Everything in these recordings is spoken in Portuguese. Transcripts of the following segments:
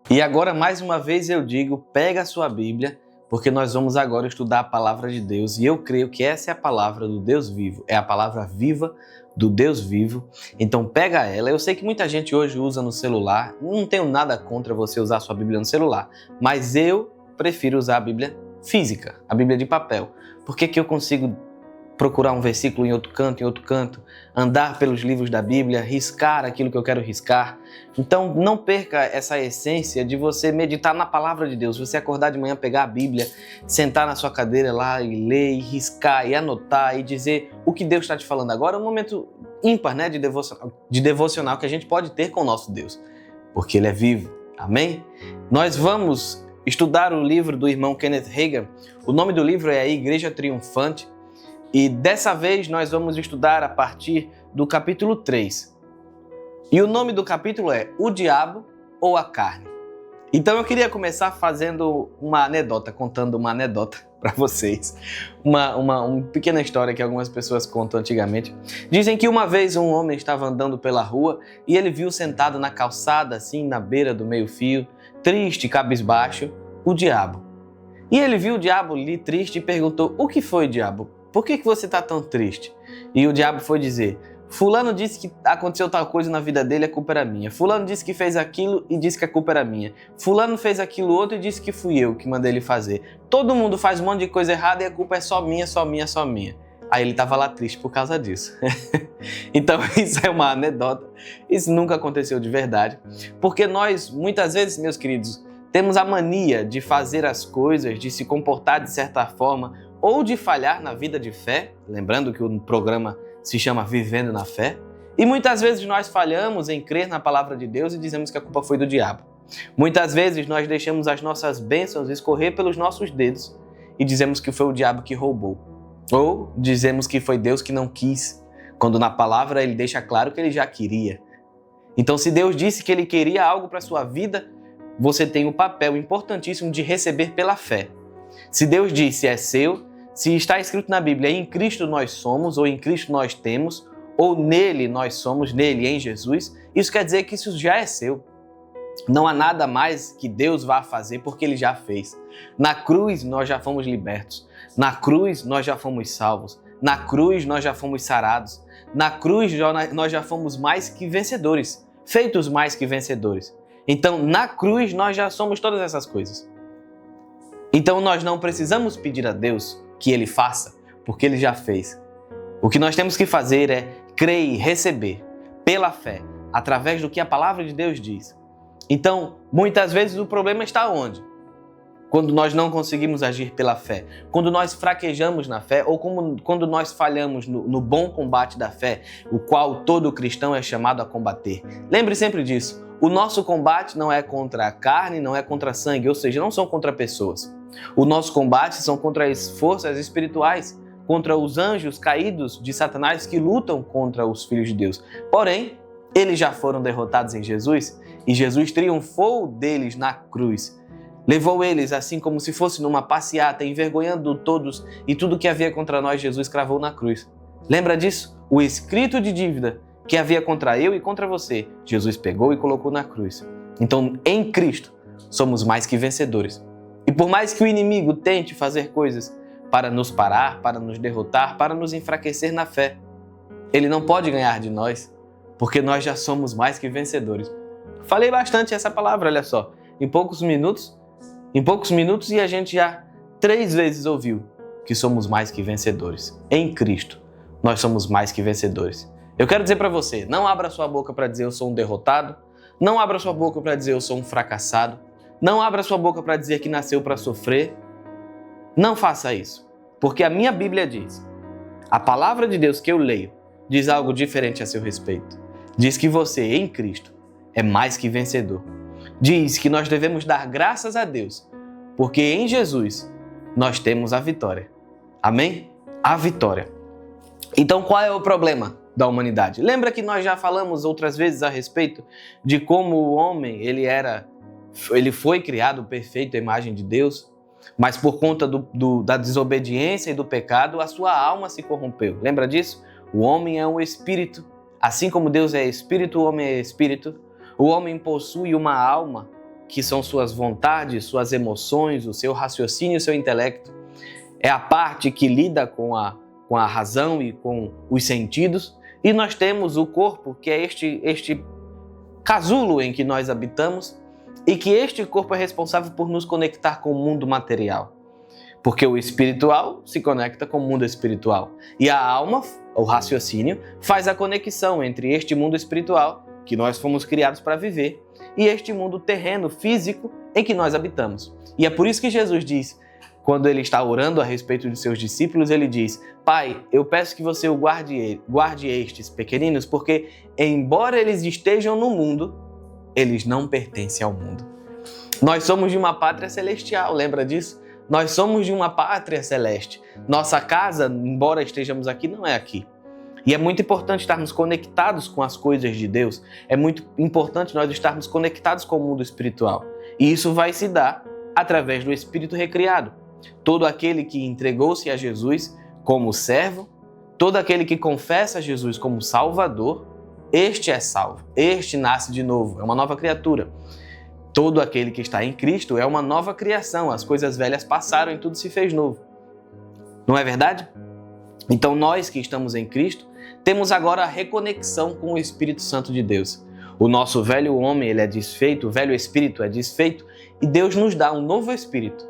E agora, mais uma vez eu digo, pega a sua Bíblia, porque nós vamos agora estudar a palavra de Deus. E eu creio que essa é a palavra do Deus vivo, é a palavra viva do Deus vivo. Então pega ela. Eu sei que muita gente hoje usa no celular, não tenho nada contra você usar a sua Bíblia no celular, mas eu prefiro usar a Bíblia física, a Bíblia de papel. Por que eu consigo procurar um versículo em outro canto, andar pelos livros da Bíblia, riscar aquilo que eu quero riscar? Então não perca essa essência de você meditar na palavra de Deus, você acordar de manhã, pegar a Bíblia, sentar na sua cadeira lá e ler, e riscar, e anotar, e dizer o que Deus está te falando agora. É um momento ímpar, né, de devocional que a gente pode ter com o nosso Deus, porque Ele é vivo, amém? Nós vamos estudar o livro do irmão Kenneth Hagin. O nome do livro é A Igreja Triunfante. E dessa vez nós vamos estudar a partir do capítulo 3. E o nome do capítulo é O Diabo ou a Carne. Então eu queria começar fazendo uma anedota, contando uma anedota para vocês. Uma pequena história que algumas pessoas contam antigamente. Dizem que uma vez um homem estava andando pela rua e ele viu sentado na calçada, assim, na beira do meio-fio, triste, cabisbaixo, o diabo. E ele viu o diabo ali triste e perguntou: "O que foi, diabo? Por que você está tão triste?" E o diabo foi dizer: "Fulano disse que aconteceu tal coisa na vida dele, a culpa era minha. Fulano disse que fez aquilo e disse que a culpa era minha. Fulano fez aquilo outro e disse que fui eu que mandei ele fazer. Todo mundo faz um monte de coisa errada e a culpa é só minha, só minha, só minha." Aí ele estava lá triste por causa disso. Então isso é uma anedota. Isso nunca aconteceu de verdade. Porque nós, muitas vezes, meus queridos, temos a mania de fazer as coisas, de se comportar de certa forma, ou de falhar na vida de fé, lembrando que o programa se chama Vivendo na Fé, e muitas vezes nós falhamos em crer na palavra de Deus e dizemos que a culpa foi do diabo. Muitas vezes nós deixamos as nossas bênçãos escorrer pelos nossos dedos e dizemos que foi o diabo que roubou. Ou dizemos que foi Deus que não quis, quando na palavra ele deixa claro que ele já queria. Então, se Deus disse que ele queria algo para a sua vida, você tem o papel importantíssimo de receber pela fé. Se Deus disse é seu, se está escrito na Bíblia, em Cristo nós somos, ou em Cristo nós temos, ou nele nós somos, nele, em Jesus, isso quer dizer que isso já é seu. Não há nada mais que Deus vá fazer porque Ele já fez. Na cruz nós já fomos libertos. Na cruz nós já fomos salvos. Na cruz nós já fomos sarados. Na cruz nós já fomos mais que vencedores, feitos mais que vencedores. Então, na cruz nós já somos todas essas coisas. Então nós não precisamos pedir a Deus que Ele faça, porque Ele já fez. O que nós temos que fazer é crer e receber pela fé, através do que a palavra de Deus diz. Então, muitas vezes o problema está onde? Quando nós não conseguimos agir pela fé, quando nós fraquejamos na fé ou quando nós falhamos no bom combate da fé, o qual todo cristão é chamado a combater. Lembre sempre disso. O nosso combate não é contra a carne, não é contra sangue, ou seja, não são contra pessoas. O nosso combate são contra as forças espirituais, contra os anjos caídos de Satanás que lutam contra os filhos de Deus. Porém, eles já foram derrotados em Jesus e Jesus triunfou deles na cruz. Levou eles assim como se fosse numa passeata, envergonhando todos, e tudo que havia contra nós Jesus cravou na cruz. Lembra disso? O escrito de dívida que havia contra eu e contra você, Jesus pegou e colocou na cruz. Então, em Cristo, somos mais que vencedores. E por mais que o inimigo tente fazer coisas para nos parar, para nos derrotar, para nos enfraquecer na fé, ele não pode ganhar de nós, porque nós já somos mais que vencedores. Falei bastante essa palavra, olha só, em poucos minutos e a gente já 3 vezes ouviu que somos mais que vencedores. Em Cristo, nós somos mais que vencedores. Eu quero dizer para você, não abra sua boca para dizer eu sou um derrotado, não abra sua boca para dizer eu sou um fracassado, não abra sua boca para dizer que nasceu para sofrer. Não faça isso, porque a minha Bíblia diz, a palavra de Deus que eu leio, diz algo diferente a seu respeito. Diz que você, em Cristo, é mais que vencedor. Diz que nós devemos dar graças a Deus, porque em Jesus nós temos a vitória. Amém? A vitória. Então qual é o problema da humanidade? Lembra que nós já falamos outras vezes a respeito de como o homem, ele foi criado perfeito à imagem de Deus, mas por conta da desobediência e do pecado, a sua alma se corrompeu. Lembra disso? O homem é um espírito. Assim como Deus é espírito, o homem é espírito. O homem possui uma alma que são suas vontades, suas emoções, o seu raciocínio, o seu intelecto. É a parte que lida com a razão e com os sentidos. E nós temos o corpo, que é este casulo em que nós habitamos, e que este corpo é responsável por nos conectar com o mundo material. Porque o espiritual se conecta com o mundo espiritual. E a alma, o raciocínio, faz a conexão entre este mundo espiritual, que nós fomos criados para viver, e este mundo terreno, físico, em que nós habitamos. E é por isso que Jesus diz, quando ele está orando a respeito de seus discípulos, ele diz: Pai, eu peço que você o guarde estes pequeninos, porque embora eles estejam no mundo, eles não pertencem ao mundo. Nós somos de uma pátria celestial, lembra disso? Nós somos de uma pátria celeste. Nossa casa, embora estejamos aqui, não é aqui. E é muito importante estarmos conectados com as coisas de Deus. É muito importante nós estarmos conectados com o mundo espiritual. E isso vai se dar através do Espírito recriado. Todo aquele que entregou-se a Jesus como servo, todo aquele que confessa Jesus como Salvador, este é salvo, este nasce de novo, é uma nova criatura. Todo aquele que está em Cristo é uma nova criação, as coisas velhas passaram e tudo se fez novo. Não é verdade? Então nós que estamos em Cristo, temos agora a reconexão com o Espírito Santo de Deus. O nosso velho homem, ele é desfeito, o velho espírito é desfeito, e Deus nos dá um novo espírito,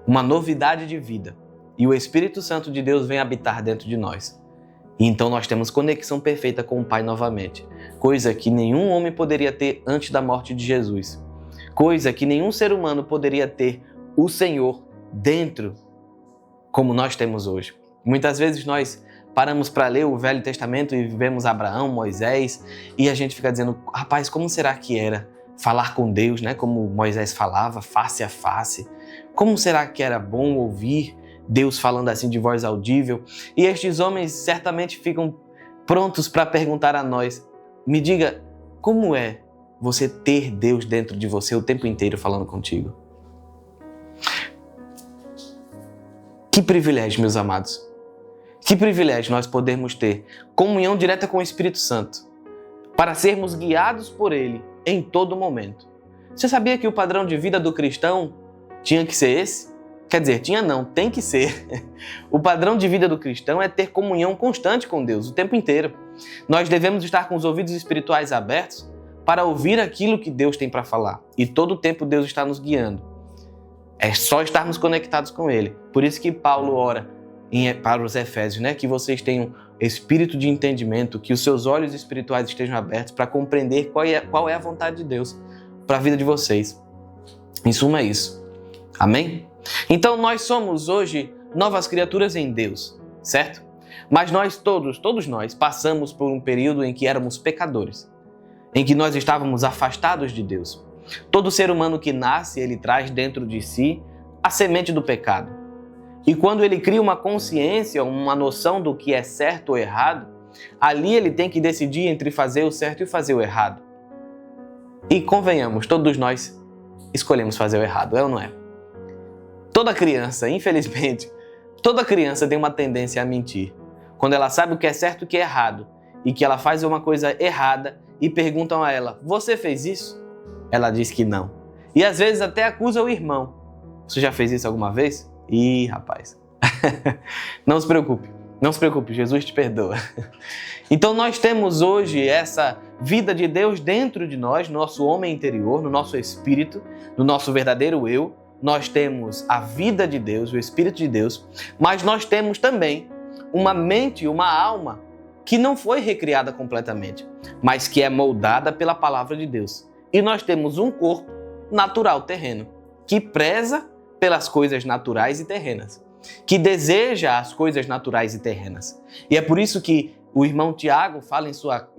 uma novidade de vida. E o Espírito Santo de Deus vem habitar dentro de nós. E então nós temos conexão perfeita com o Pai novamente, coisa que nenhum homem poderia ter antes da morte de Jesus. Coisa que nenhum ser humano poderia ter o Senhor dentro como nós temos hoje. Muitas vezes nós paramos para ler o Velho Testamento e vemos Abraão, Moisés, e a gente fica dizendo, rapaz, como será que era falar com Deus, né? Como Moisés falava, face a face. Como será que era bom ouvir Deus falando assim de voz audível? E estes homens certamente ficam prontos para perguntar a nós, me diga, como é você ter Deus dentro de você o tempo inteiro falando contigo? Que privilégio, meus amados. Que privilégio nós podermos ter comunhão direta com o Espírito Santo, para sermos guiados por Ele em todo momento. Você sabia que o padrão de vida do cristão tinha que ser esse? Quer dizer, tinha não, tem que ser. O padrão de vida do cristão é ter comunhão constante com Deus o tempo inteiro. Nós devemos estar com os ouvidos espirituais abertos para ouvir aquilo que Deus tem para falar. E todo o tempo Deus está nos guiando. É só estarmos conectados com Ele. Por isso que Paulo ora para os Efésios, né? Que vocês tenham espírito de entendimento, que os seus olhos espirituais estejam abertos para compreender qual é a vontade de Deus para a vida de vocês. Em suma é isso. Amém? Então nós somos hoje novas criaturas em Deus, certo? Mas nós todos nós passamos por um período em que éramos pecadores, em que nós estávamos afastados de Deus. Todo ser humano que nasce, ele traz dentro de si a semente do pecado. E quando ele cria uma consciência, uma noção do que é certo ou errado, ali ele tem que decidir entre fazer o certo e fazer o errado. E convenhamos, todos nós escolhemos fazer o errado, é ou não é? Toda criança, infelizmente, toda criança tem uma tendência a mentir. Quando ela sabe o que é certo e o que é errado, e que ela faz uma coisa errada e perguntam a ela, você fez isso? Ela diz que não. E às vezes até acusa o irmão. Você já fez isso alguma vez? Ih, rapaz. Não se preocupe, Jesus te perdoa. Então nós temos hoje essa vida de Deus dentro de nós, no nosso homem interior, no nosso espírito, no nosso verdadeiro eu. Nós temos a vida de Deus, o Espírito de Deus, mas nós temos também uma mente, uma alma que não foi recriada completamente, mas que é moldada pela palavra de Deus. E nós temos um corpo natural, terreno, que preza pelas coisas naturais e terrenas, que deseja as coisas naturais e terrenas. E é por isso que o irmão Tiago fala em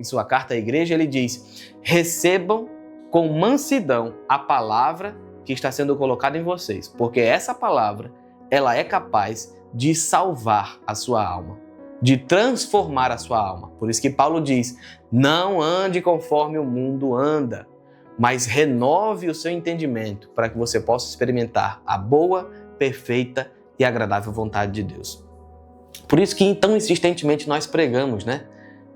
sua carta à igreja, ele diz, recebam com mansidão a palavra que está sendo colocada em vocês, porque essa palavra, ela é capaz de salvar a sua alma, de transformar a sua alma. Por isso que Paulo diz, não ande conforme o mundo anda, mas renove o seu entendimento para que você possa experimentar a boa, perfeita e agradável vontade de Deus. Por isso que tão insistentemente nós pregamos, né?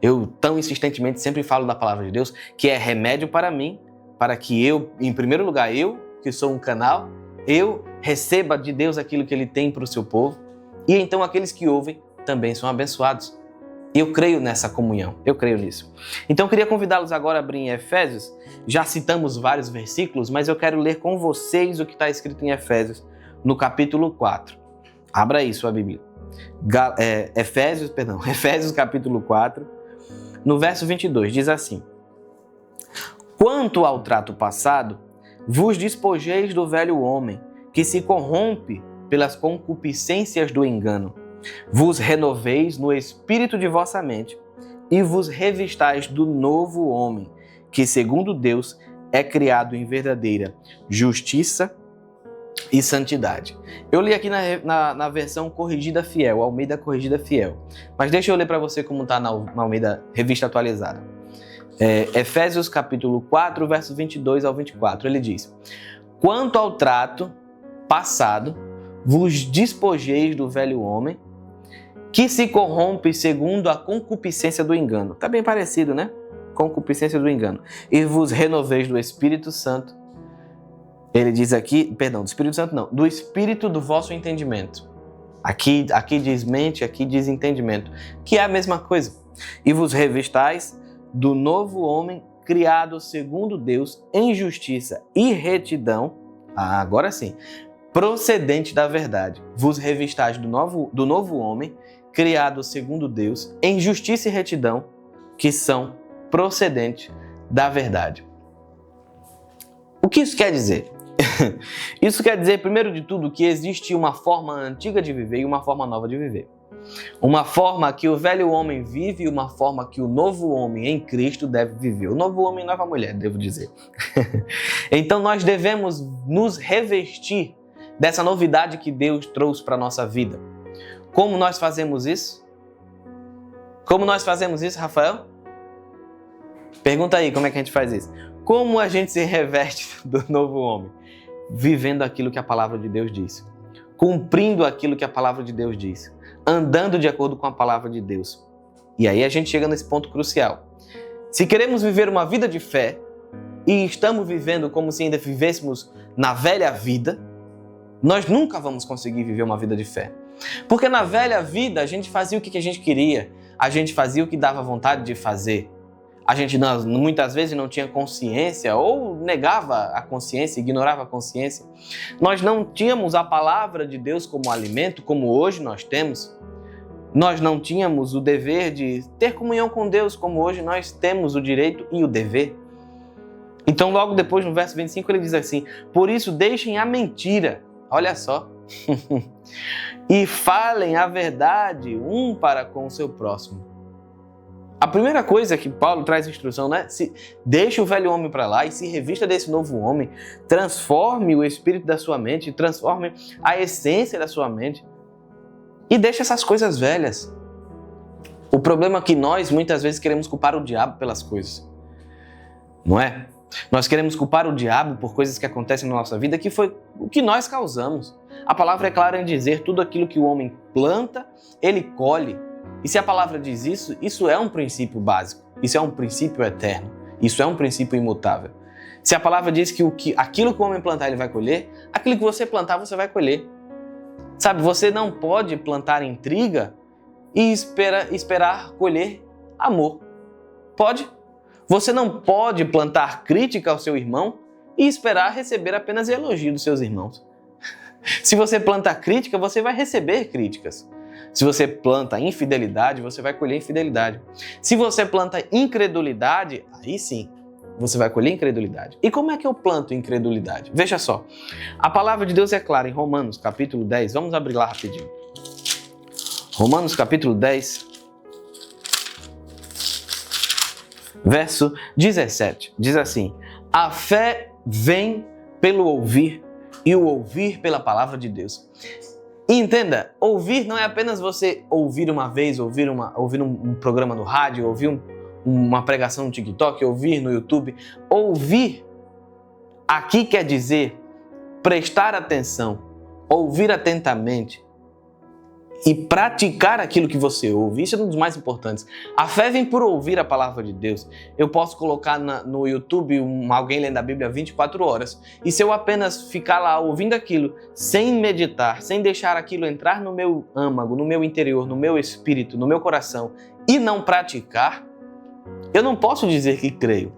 Eu tão insistentemente sempre falo da palavra de Deus, que é remédio para mim, para que eu, em primeiro lugar, eu, que sou um canal, eu receba de Deus aquilo que Ele tem para o seu povo, e então aqueles que ouvem também são abençoados. Eu creio nessa comunhão, eu creio nisso. Então eu queria convidá-los agora a abrir em Efésios. Já citamos vários versículos, mas eu quero ler com vocês o que está escrito em Efésios, no capítulo 4. Abra aí sua Bíblia. Efésios capítulo 4, no verso 22, diz assim: Quanto ao trato passado, vos despojeis do velho homem, que se corrompe pelas concupiscências do engano. Vos renoveis no espírito de vossa mente e vos revistais do novo homem, que segundo Deus é criado em verdadeira justiça e santidade. Eu li aqui na versão corrigida fiel, Almeida corrigida fiel. Mas deixa eu ler para você como está na Almeida revista atualizada. Efésios capítulo 4, versos 22 ao 24. Ele diz: Quanto ao trato passado, vos despojeis do velho homem, que se corrompe segundo a concupiscência do engano. Está bem parecido, né? Concupiscência do engano. E vos renoveis do Espírito Santo. Ele diz aqui, perdão, do Espírito Santo não, do Espírito do vosso entendimento. Aqui diz mente, aqui diz entendimento, que é a mesma coisa. E vos revistais do novo homem, criado segundo Deus, em justiça e retidão. Agora sim. Procedente da verdade. Vos revistais do novo homem, criado segundo Deus, em justiça e retidão, que são procedentes da verdade. O que isso quer dizer? Isso quer dizer, primeiro de tudo, que existe uma forma antiga de viver e uma forma nova de viver. Uma forma que o velho homem vive e uma forma que o novo homem em Cristo deve viver. O novo homem e nova mulher, devo dizer. Então nós devemos nos revestir dessa novidade que Deus trouxe para a nossa vida. Como nós fazemos isso? Como nós fazemos isso, Rafael? Pergunta aí, como é que a gente faz isso? Como a gente se reveste do novo homem? Vivendo aquilo que a palavra de Deus diz. Cumprindo aquilo que a palavra de Deus diz. Andando de acordo com a palavra de Deus. E aí a gente chega nesse ponto crucial. Se queremos viver uma vida de fé e estamos vivendo como se ainda vivêssemos na velha vida, nós nunca vamos conseguir viver uma vida de fé. Porque na velha vida a gente fazia o que a gente queria, a gente fazia o que dava vontade de fazer. A gente muitas vezes não tinha consciência ou negava a consciência, ignorava a consciência. Nós não tínhamos a palavra de Deus como alimento, como hoje nós temos. Nós não tínhamos o dever de ter comunhão com Deus, como hoje nós temos o direito e o dever. Então logo depois no verso 25 ele diz assim: Por isso deixem a mentira, olha só, e falem a verdade um para com o seu próximo. A primeira coisa que Paulo traz instrução, né? Deixe o velho homem para lá e se revista desse novo homem. Transforme o espírito da sua mente, transforme a essência da sua mente e deixe essas coisas velhas. O problema é que nós muitas vezes queremos culpar o diabo pelas coisas, não é? Nós queremos culpar o diabo por coisas que acontecem na nossa vida que foi o que nós causamos. A palavra é clara em dizer: tudo aquilo que o homem planta, ele colhe. E se a palavra diz isso, isso é um princípio básico, isso é um princípio eterno, isso é um princípio imutável. Se a palavra diz que aquilo que o homem plantar ele vai colher, aquilo que você plantar você vai colher. Sabe, você não pode plantar intriga e esperar colher amor. Pode? Você não pode plantar crítica ao seu irmão e esperar receber apenas elogio dos seus irmãos. Se você planta crítica, você vai receber críticas. Se você planta infidelidade, você vai colher infidelidade. Se você planta incredulidade, aí sim, você vai colher incredulidade. E como é que eu planto incredulidade? Veja só, a palavra de Deus é clara em Romanos capítulo 10. Vamos abrir lá rapidinho. Romanos capítulo 10, verso 17. Diz assim: A fé vem pelo ouvir e o ouvir pela palavra de Deus. E entenda, ouvir não é apenas você ouvir uma vez, ouvir um programa no rádio, ouvir uma pregação no TikTok, ouvir no YouTube. Ouvir aqui quer dizer prestar atenção, ouvir atentamente e praticar aquilo que você ouve. Isso é um dos mais importantes. A fé vem por ouvir a palavra de Deus. Eu posso colocar no YouTube alguém lendo a Bíblia 24 horas. E se eu apenas ficar lá ouvindo aquilo, sem meditar, sem deixar aquilo entrar no meu âmago, no meu interior, no meu espírito, no meu coração, e não praticar, eu não posso dizer que creio.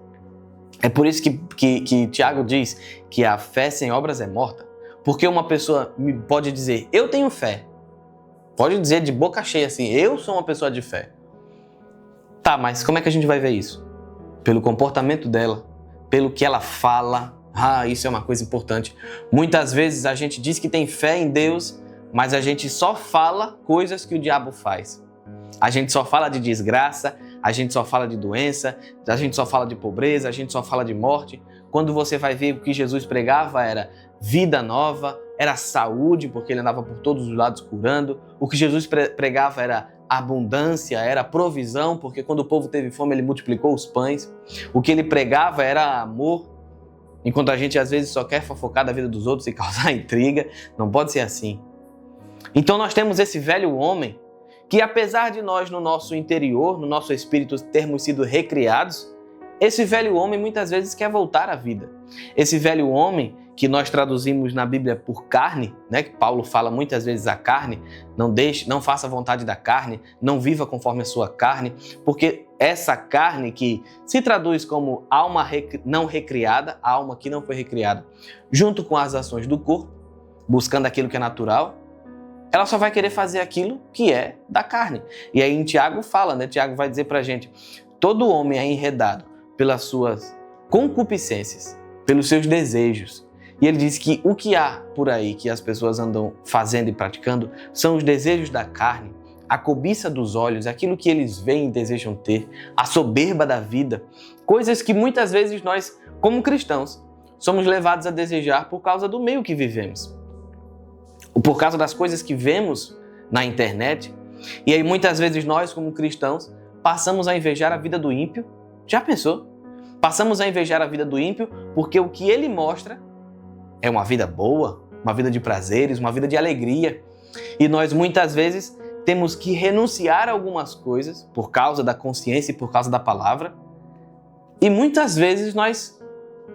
É por isso que Tiago diz que a fé sem obras é morta. Porque uma pessoa pode dizer, eu tenho fé. Pode dizer de boca cheia assim, eu sou uma pessoa de fé. Tá, mas como é que a gente vai ver isso? Pelo comportamento dela, pelo que ela fala. Isso é uma coisa importante. Muitas vezes a gente diz que tem fé em Deus, mas a gente só fala coisas que o diabo faz. A gente só fala de desgraça, a gente só fala de doença, a gente só fala de pobreza, a gente só fala de morte. Quando você vai ver o que Jesus pregava era vida nova, era saúde, porque ele andava por todos os lados curando. O que Jesus pregava era abundância, era provisão, porque quando o povo teve fome ele multiplicou os pães. O que ele pregava era amor, enquanto a gente às vezes só quer fofocar da vida dos outros e causar intriga. Não pode ser assim. Então nós temos esse velho homem que, apesar de nós no nosso interior, no nosso espírito termos sido recriados, esse velho homem muitas vezes quer voltar à vida. Esse velho homem que nós traduzimos na Bíblia por carne, né? Que Paulo fala muitas vezes a carne, não faça a vontade da carne, não viva conforme a sua carne, porque essa carne que se traduz como alma não recriada, a alma que não foi recriada, junto com as ações do corpo, buscando aquilo que é natural, ela só vai querer fazer aquilo que é da carne. E aí em Tiago fala, né? Tiago vai dizer pra gente, todo homem é enredado pelas suas concupiscências, pelos seus desejos. E ele diz que o que há por aí que as pessoas andam fazendo e praticando são os desejos da carne, a cobiça dos olhos, aquilo que eles veem e desejam ter, a soberba da vida, coisas que muitas vezes nós, como cristãos, somos levados a desejar por causa do meio que vivemos, ou por causa das coisas que vemos na internet. E aí muitas vezes nós, como cristãos, passamos a invejar a vida do ímpio. Já pensou? Passamos a invejar a vida do ímpio porque o que ele mostra é uma vida boa, uma vida de prazeres, uma vida de alegria. E nós muitas vezes temos que renunciar a algumas coisas por causa da consciência e por causa da palavra. E muitas vezes nós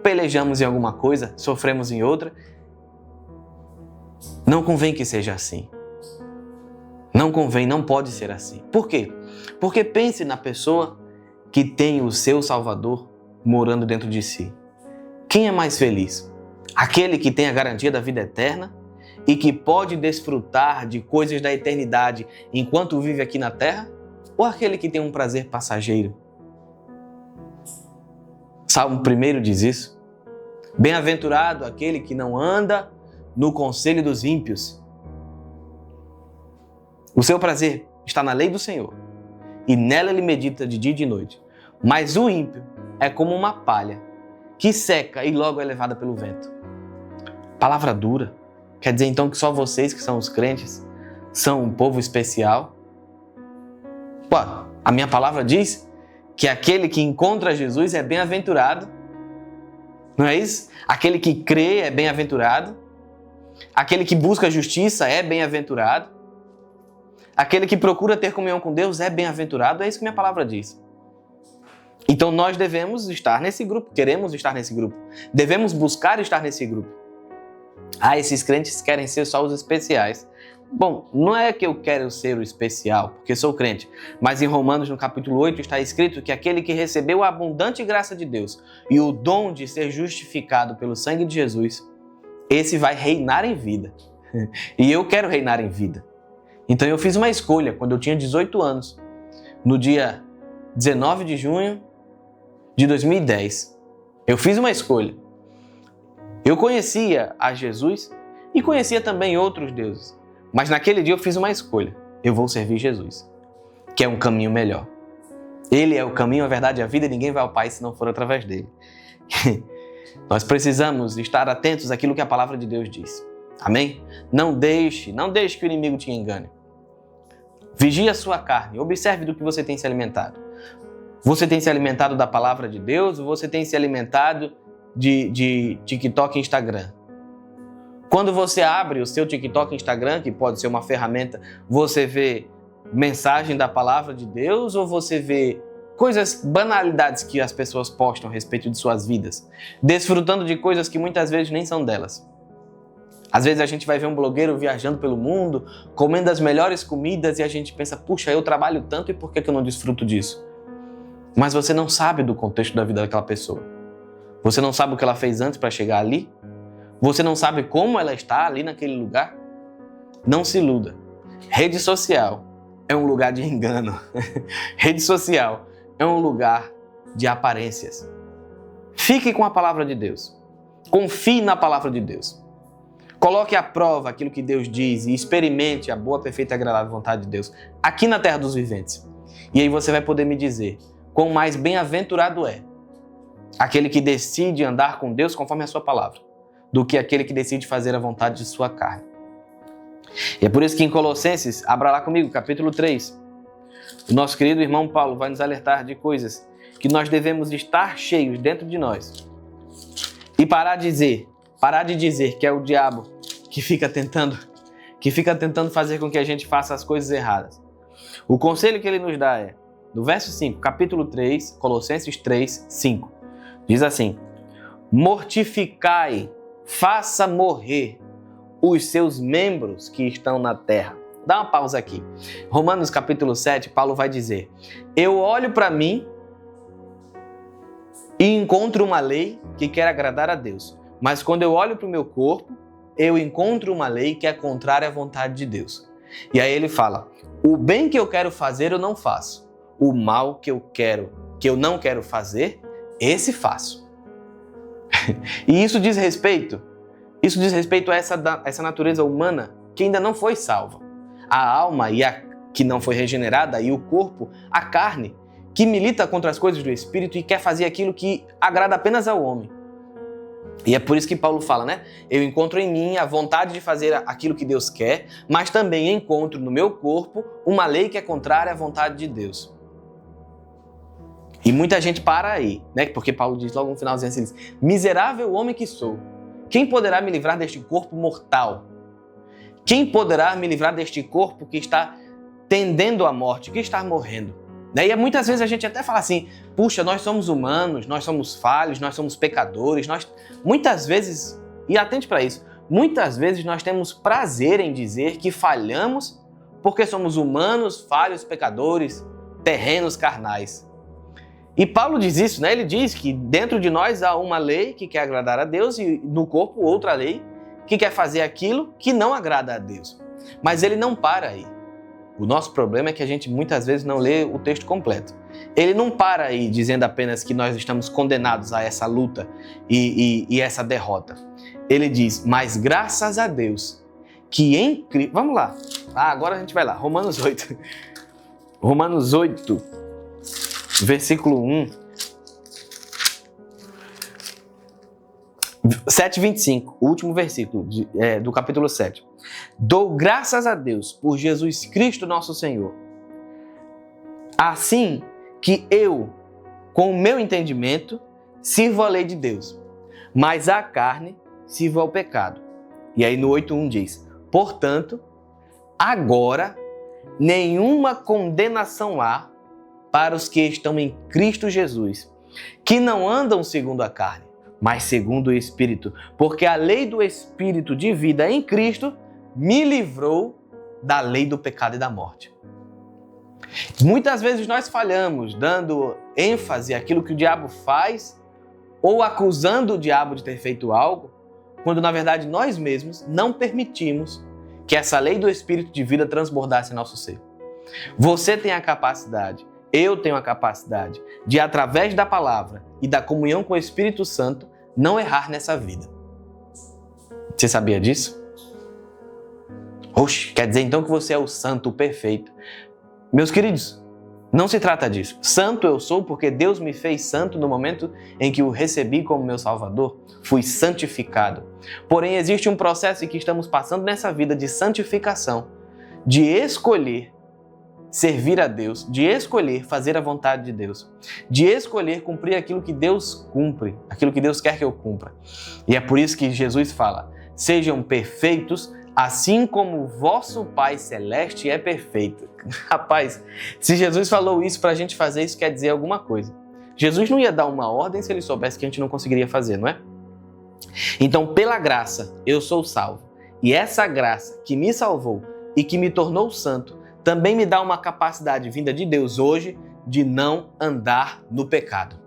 pelejamos em alguma coisa, sofremos em outra. Não convém que seja assim. Não convém, não pode ser assim. Por quê? Porque pense na pessoa que tem o seu Salvador morando dentro de si. Quem é mais feliz? Aquele que tem a garantia da vida eterna e que pode desfrutar de coisas da eternidade enquanto vive aqui na terra? Ou aquele que tem um prazer passageiro? Salmo 1 diz isso. Bem-aventurado aquele que não anda no conselho dos ímpios. O seu prazer está na lei do Senhor e nela ele medita de dia e de noite. Mas o ímpio é como uma palha que seca e logo é levada pelo vento. Palavra dura. Quer dizer então que só vocês que são os crentes são um povo especial? Pô, a minha palavra diz que aquele que encontra Jesus é bem-aventurado. Não é isso? Aquele que crê é bem-aventurado. Aquele que busca a justiça é bem-aventurado. Aquele que procura ter comunhão com Deus é bem-aventurado. É isso que minha palavra diz. Então nós devemos estar nesse grupo, queremos estar nesse grupo. Devemos buscar estar nesse grupo. Esses crentes querem ser só os especiais. Bom, não é que eu quero ser o especial, porque sou crente, mas em Romanos, no capítulo 8, está escrito que aquele que recebeu a abundante graça de Deus e o dom de ser justificado pelo sangue de Jesus, esse vai reinar em vida. E eu quero reinar em vida. Então eu fiz uma escolha quando eu tinha 18 anos, no dia 19 de junho de 2010. Eu fiz uma escolha. Eu conhecia a Jesus e conhecia também outros deuses. Mas naquele dia eu fiz uma escolha. Eu vou servir Jesus, que é um caminho melhor. Ele é o caminho, a verdade e a vida, e ninguém vai ao Pai se não for através dele. Nós precisamos estar atentos àquilo que a palavra de Deus diz. Amém? Não deixe que o inimigo te engane. Vigie a sua carne, observe do que você tem se alimentado. Você tem se alimentado da palavra de Deus ou você tem se alimentado de TikTok e Instagram? Quando você abre o seu TikTok, Instagram, que pode ser uma ferramenta, você vê mensagem da palavra de Deus ou você vê coisas, banalidades que as pessoas postam a respeito de suas vidas, desfrutando de coisas que muitas vezes nem são delas? Às vezes a gente vai ver um blogueiro viajando pelo mundo, comendo as melhores comidas e a gente pensa, puxa, eu trabalho tanto e por que eu não desfruto disso? Mas você não sabe do contexto da vida daquela pessoa. Você não sabe o que ela fez antes para chegar ali? Você não sabe como ela está ali naquele lugar? Não se iluda. Rede social é um lugar de engano. Rede social é um lugar de aparências. Fique com a palavra de Deus. Confie na palavra de Deus. Coloque à prova aquilo que Deus diz e experimente a boa, perfeita e agradável vontade de Deus aqui na terra dos viventes. E aí você vai poder me dizer quão mais bem-aventurado é aquele que decide andar com Deus conforme a sua palavra, do que aquele que decide fazer a vontade de sua carne. E é por isso que em Colossenses, abra lá comigo, capítulo 3, o nosso querido irmão Paulo vai nos alertar de coisas que nós devemos estar cheios dentro de nós e parar de dizer que é o diabo que fica tentando fazer com que a gente faça as coisas erradas. O conselho que ele nos dá é, no verso 5, capítulo 3, Colossenses 3, 5, diz assim: mortificai, faça morrer os seus membros que estão na terra. Dá uma pausa aqui. Romanos capítulo 7, Paulo vai dizer: eu olho para mim e encontro uma lei que quer agradar a Deus. Mas quando eu olho para o meu corpo, eu encontro uma lei que é contrária à vontade de Deus. E aí ele fala: o bem que eu quero fazer eu não faço. O mal que eu não quero fazer, esse faço. E isso diz respeito a essa natureza humana que ainda não foi salva. A alma que não foi regenerada e o corpo, a carne, que milita contra as coisas do Espírito e quer fazer aquilo que agrada apenas ao homem. E é por isso que Paulo fala, né? Eu encontro em mim a vontade de fazer aquilo que Deus quer, mas também encontro no meu corpo uma lei que é contrária à vontade de Deus. E muita gente para aí, né? Porque Paulo diz logo no finalzinho assim, diz, miserável homem que sou, quem poderá me livrar deste corpo mortal? Quem poderá me livrar deste corpo que está tendendo à morte, que está morrendo? E muitas vezes a gente até fala assim, puxa, nós somos humanos, nós somos falhos, nós somos pecadores, muitas vezes, e atente para isso, muitas vezes nós temos prazer em dizer que falhamos porque somos humanos, falhos, pecadores, terrenos, carnais. E Paulo diz isso, né? Ele diz que dentro de nós há uma lei que quer agradar a Deus e no corpo outra lei que quer fazer aquilo que não agrada a Deus. Mas ele não para aí. O nosso problema é que a gente muitas vezes não lê o texto completo. Ele não para aí dizendo apenas que nós estamos condenados a essa luta e essa derrota. Ele diz, mas graças a Deus que em Cristo... Vamos lá. Agora a gente vai lá. Romanos 8. Romanos 8, versículo 1. 7:25, o último versículo do capítulo 7. Dou graças a Deus por Jesus Cristo nosso Senhor. Assim que eu, com o meu entendimento, sirvo a lei de Deus, mas a carne sirvo ao pecado. E aí no 8:1 diz, portanto, agora nenhuma condenação há para os que estão em Cristo Jesus, que não andam segundo a carne, mas segundo o Espírito, porque a lei do Espírito de vida em Cristo me livrou da lei do pecado e da morte. Muitas vezes nós falhamos dando ênfase àquilo que o diabo faz ou acusando o diabo de ter feito algo, quando na verdade nós mesmos não permitimos que essa lei do Espírito de vida transbordasse em nosso ser. Você tem a capacidade, eu tenho a capacidade de, através da palavra e da comunhão com o Espírito Santo, não errar nessa vida. Você sabia disso? Oxe, quer dizer então que você é o santo, o perfeito. Meus queridos, não se trata disso. Santo eu sou porque Deus me fez santo no momento em que o recebi como meu Salvador. Fui santificado. Porém, existe um processo em que estamos passando nessa vida de santificação, de escolher servir a Deus, de escolher fazer a vontade de Deus, de escolher cumprir aquilo que Deus cumpre, aquilo que Deus quer que eu cumpra. E é por isso que Jesus fala, sejam perfeitos, assim como o vosso Pai Celeste é perfeito. Rapaz, se Jesus falou isso para a gente fazer, isso quer dizer alguma coisa. Jesus não ia dar uma ordem se ele soubesse que a gente não conseguiria fazer, não é? Então, pela graça, eu sou salvo. E essa graça que me salvou e que me tornou santo, também me dá uma capacidade vinda de Deus hoje de não andar no pecado.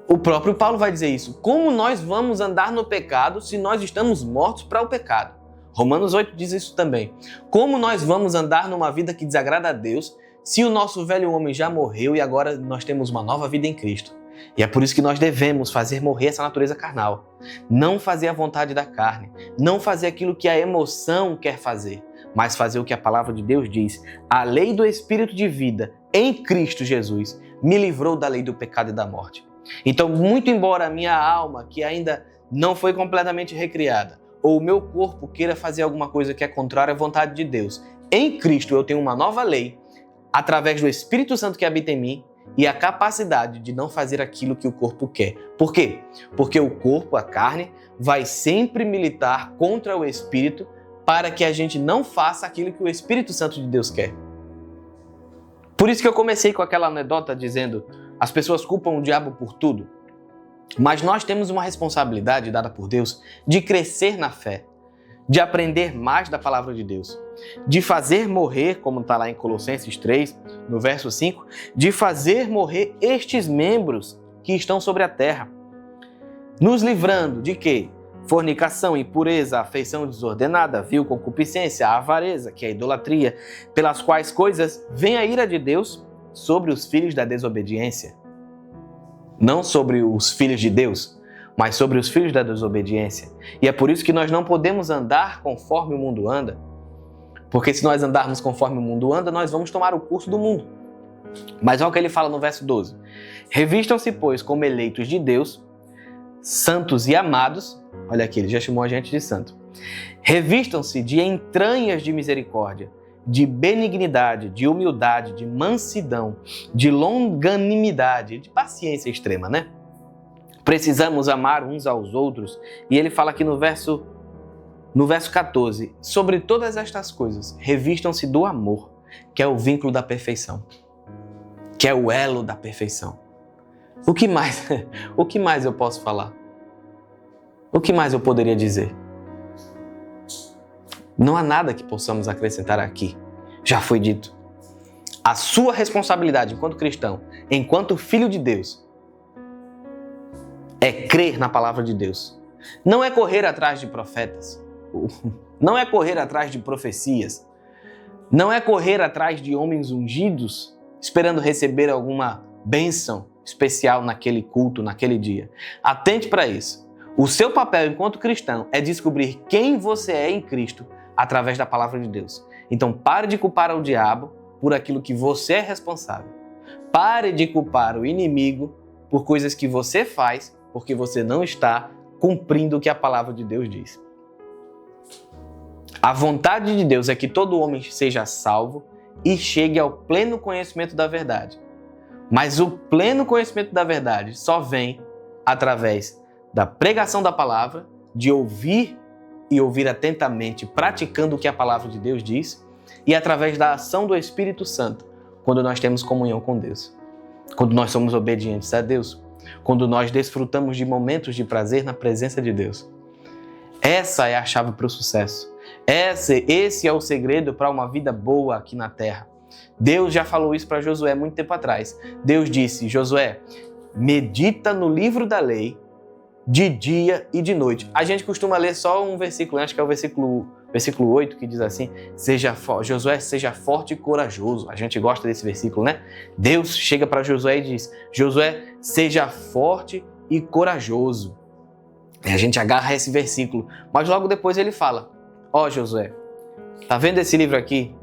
O próprio Paulo vai dizer isso. Como nós vamos andar no pecado se nós estamos mortos para o pecado? Romanos 8 diz isso também. Como nós vamos andar numa vida que desagrada a Deus se o nosso velho homem já morreu e agora nós temos uma nova vida em Cristo? E é por isso que nós devemos fazer morrer essa natureza carnal. Não fazer a vontade da carne. Não fazer aquilo que a emoção quer fazer. Mas fazer o que a palavra de Deus diz. A lei do Espírito de vida em Cristo Jesus me livrou da lei do pecado e da morte. Então, muito embora a minha alma, que ainda não foi completamente recriada, ou o meu corpo queira fazer alguma coisa que é contrária à vontade de Deus, em Cristo eu tenho uma nova lei, através do Espírito Santo que habita em mim, e a capacidade de não fazer aquilo que o corpo quer. Por quê? Porque o corpo, a carne, vai sempre militar contra o Espírito para que a gente não faça aquilo que o Espírito Santo de Deus quer. Por isso que eu comecei com aquela anedota dizendo: as pessoas culpam o diabo por tudo, mas nós temos uma responsabilidade dada por Deus de crescer na fé, de aprender mais da palavra de Deus, de fazer morrer, como está lá em Colossenses 3, no verso 5, de fazer morrer estes membros que estão sobre a terra, nos livrando de quê? Fornicação, impureza, afeição desordenada, vil concupiscência, avareza, que é a idolatria, pelas quais coisas vem a ira de Deus sobre os filhos da desobediência. Não sobre os filhos de Deus, mas sobre os filhos da desobediência. E é por isso que nós não podemos andar conforme o mundo anda, porque se nós andarmos conforme o mundo anda, nós vamos tomar o curso do mundo. Mas olha o que ele fala no verso 12. Revistam-se, pois, como eleitos de Deus, santos e amados. Olha aqui, ele já chamou a gente de santo. Revistam-se de entranhas de misericórdia, de benignidade, de humildade, de mansidão, de longanimidade, de paciência extrema, né? Precisamos amar uns aos outros. E ele fala aqui no verso 14, sobre todas estas coisas, revistam-se do amor, que é o vínculo da perfeição, que é o elo da perfeição. O que mais eu posso falar? O que mais eu poderia dizer? Não há nada que possamos acrescentar aqui. Já foi dito. A sua responsabilidade enquanto cristão, enquanto filho de Deus, é crer na palavra de Deus. Não é correr atrás de profetas. Não é correr atrás de profecias. Não é correr atrás de homens ungidos, esperando receber alguma bênção especial naquele culto, naquele dia. Atente para isso. O seu papel enquanto cristão é descobrir quem você é em Cristo através da palavra de Deus. Então pare de culpar o diabo por aquilo que você é responsável. Pare de culpar o inimigo por coisas que você faz porque você não está cumprindo o que a palavra de Deus diz. A vontade de Deus é que todo homem seja salvo e chegue ao pleno conhecimento da verdade. Mas o pleno conhecimento da verdade só vem através da pregação da palavra, de ouvir e ouvir atentamente, praticando o que a palavra de Deus diz, e através da ação do Espírito Santo, quando nós temos comunhão com Deus, quando nós somos obedientes a Deus, quando nós desfrutamos de momentos de prazer na presença de Deus. Essa é a chave para o sucesso. Esse é o segredo para uma vida boa aqui na terra. Deus já falou isso para Josué muito tempo atrás. Deus disse: Josué, medita no livro da lei de dia e de noite. A gente costuma ler só um versículo, acho que é o versículo 8, que diz assim: Josué, seja forte e corajoso. A gente gosta desse versículo, né? Deus chega para Josué e diz: Josué, seja forte e corajoso. E a gente agarra esse versículo, mas logo depois ele fala: Josué, tá vendo esse livro aqui?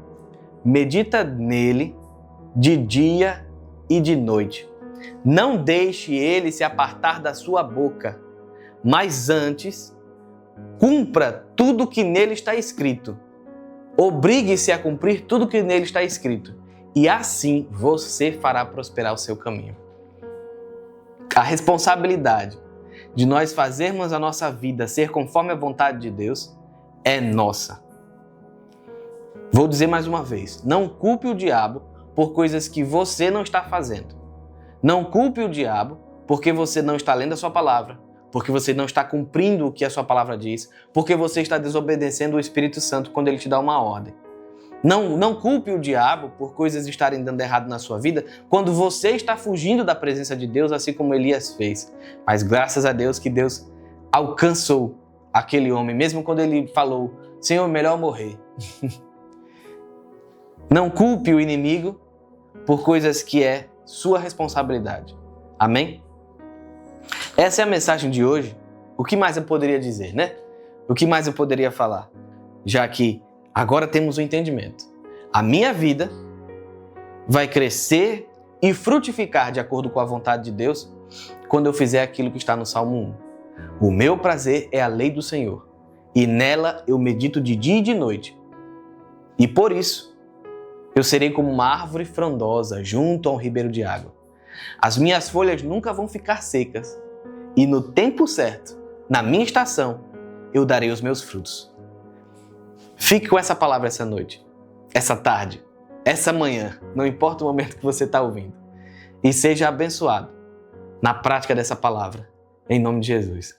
Medita nele de dia e de noite. Não deixe ele se apartar da sua boca, mas antes cumpra tudo que nele está escrito. Obrigue-se a cumprir tudo que nele está escrito, e assim você fará prosperar o seu caminho. A responsabilidade de nós fazermos a nossa vida ser conforme a vontade de Deus é nossa. Vou dizer mais uma vez, não culpe o diabo por coisas que você não está fazendo. Não culpe o diabo porque você não está lendo a sua palavra, porque você não está cumprindo o que a sua palavra diz, porque você está desobedecendo o Espírito Santo quando ele te dá uma ordem. Não culpe o diabo por coisas estarem dando errado na sua vida quando você está fugindo da presença de Deus, assim como Elias fez. Mas graças a Deus que Deus alcançou aquele homem, mesmo quando ele falou, Senhor, melhor morrer. Não culpe o inimigo por coisas que é sua responsabilidade. Amém? Essa é a mensagem de hoje. O que mais eu poderia dizer, né? O que mais eu poderia falar? Já que agora temos o entendimento. A minha vida vai crescer e frutificar de acordo com a vontade de Deus quando eu fizer aquilo que está no Salmo 1. O meu prazer é a lei do Senhor, e nela eu medito de dia e de noite. E por isso, eu serei como uma árvore frondosa junto a um ribeiro de água. As minhas folhas nunca vão ficar secas, e no tempo certo, na minha estação, eu darei os meus frutos. Fique com essa palavra essa noite, essa tarde, essa manhã, não importa o momento que você está ouvindo. E seja abençoado na prática dessa palavra, em nome de Jesus.